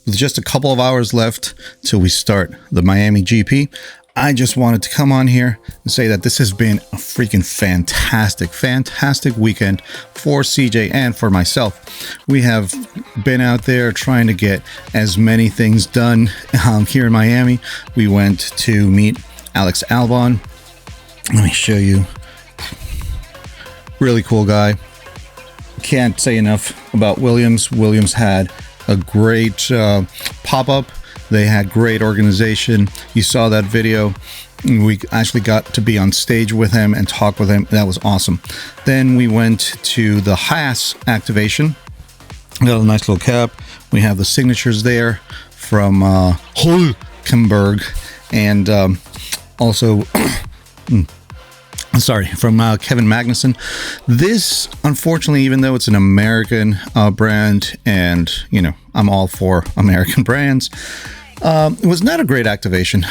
with just a couple of hours left till we start the Miami GP, I just wanted to come on here and say that this has been a freaking fantastic weekend for CJ and for myself. We have been out there trying to get as many things done here in Miami. We went to meet Alex Albon. Let me show you. Really cool guy. Can't say enough about Williams. Williams had a great pop-up. They had great organization. You saw that video. We actually got to be on stage with him and talk with him. That was awesome. Then we went to the Haas activation. Got a nice little cap. We have the signatures there from Hulkenberg and also from Kevin Magnussen. This, unfortunately, even though it's an American brand, and I'm all for American brands, it was not a great activation.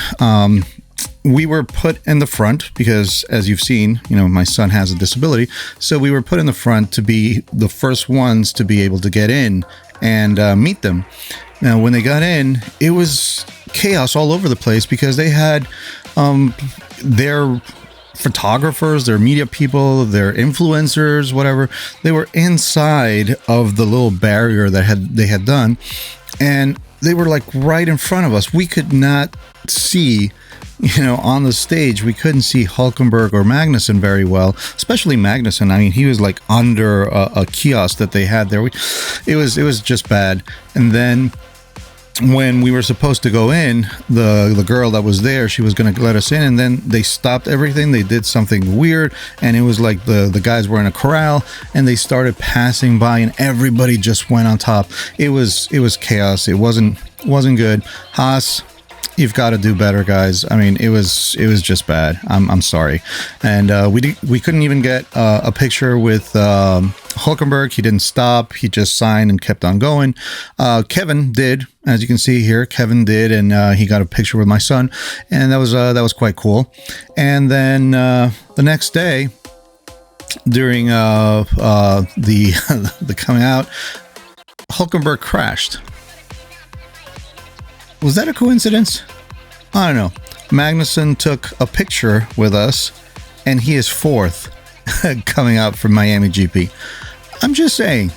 We were put in the front because, as you've seen, my son has a disability, so we were put in the front to be the first ones to be able to get in and meet them. Now, when they got in, it was chaos all over the place because they had their photographers, their media people, their influencers, whatever. They were inside of the little barrier that they had done, and they were like right in front of us. We could not see, on the stage, we couldn't see Hulkenberg or Magnussen very well, especially Magnussen. I mean, he was like under a kiosk that they had there. It was just bad. And then when we were supposed to go in, the girl that was there, she was going to let us in, and then they stopped everything. They did something weird, and it was like the guys were in a corral, and they started passing by, and everybody just went on top. It was chaos. It wasn't good. Haas, you've got to do better, guys. I mean, it was just bad. I'm sorry. And we couldn't even get a picture with Hulkenberg. He didn't stop. He just signed and kept on going. Kevin did, as you can see here. Kevin did, and he got a picture with my son, and that was quite cool. And then the next day, during the coming out, Hulkenberg crashed. Was that a coincidence? I don't know. Magnussen took a picture with us, and he is fourth coming out from Miami GP. I'm just saying.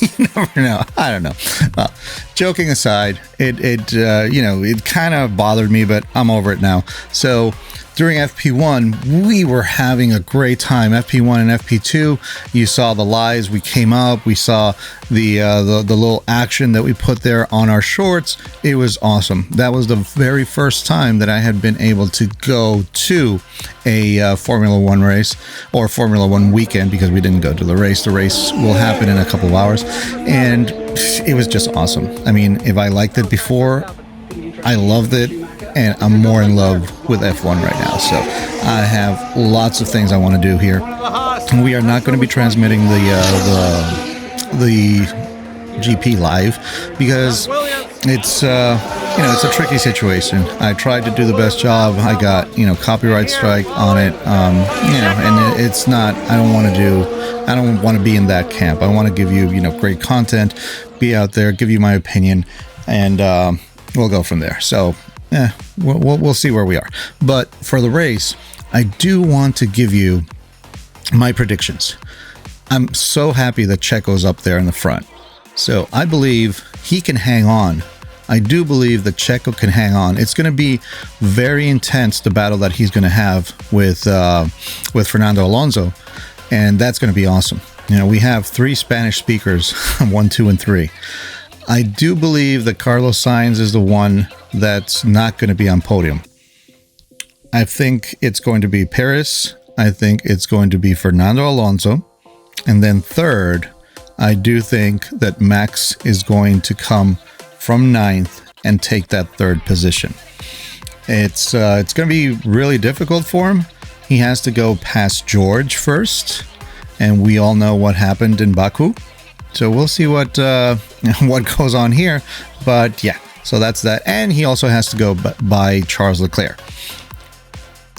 You never know. I don't know. Well, joking aside, it kind of bothered me, but I'm over it now. So during FP1, we were having a great time. FP1 and FP2, you saw the lies. We came up. We saw the little action that we put there on our shorts. It was awesome. That was the very first time that I had been able to go to a Formula One race or Formula One weekend, because we didn't go to the race. The race will happen in a couple of hours, and it was just awesome. I mean, if I liked it before, I loved it, and I'm more in love with F1 right now. So I have lots of things I want to do here. We are not going to be transmitting the GP live because it's it's a tricky situation. I tried to do the best job. I got copyright strike on it. And it's not. I don't want to be in that camp. I want to give you great content, be out there, give you my opinion, and we'll go from there. So we'll see where we are. But for the race, I do want to give you my predictions. I'm so happy that Checo's up there in the front. So I believe he can hang on. I do believe that Checo can hang on. It's going to be very intense, the battle that he's going to have with Fernando Alonso, and that's going to be awesome. We have 3 Spanish speakers, 1, 2, and 3. I do believe that Carlos Sainz is the one that's not going to be on podium. I think it's going to be Perez. I think it's going to be Fernando Alonso. And then third, I do think that Max is going to come from 9th and take that 3rd position. It's going to be really difficult for him. He has to go past George first, and we all know what happened in Baku. So we'll see what goes on here. But yeah, so that's that. And he also has to go by Charles Leclerc.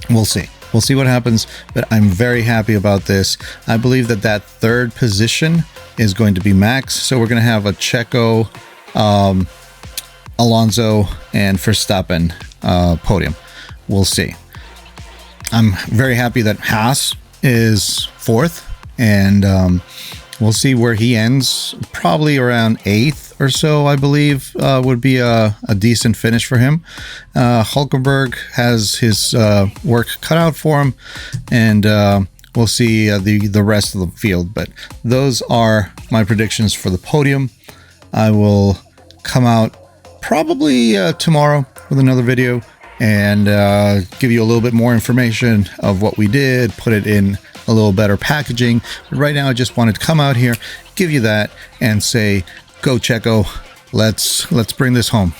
We'll see. We'll see what happens, but I'm very happy about this. I believe that 3rd position is going to be Max. So we're going to have a Checo Alonso and Verstappen podium. We'll see. I'm very happy that Haas is 4th, and we'll see where he ends. Probably around 8th or so, I believe, would be a decent finish for him. Hulkenberg has his work cut out for him, and we'll see the rest of the field. But those are my predictions for the podium. I will come out probably tomorrow with another video and give you a little bit more information of what we did, put it in a little better packaging. But right now I just wanted to come out here, give you that, and say, go Checo, let's bring this home.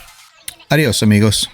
Adios, amigos.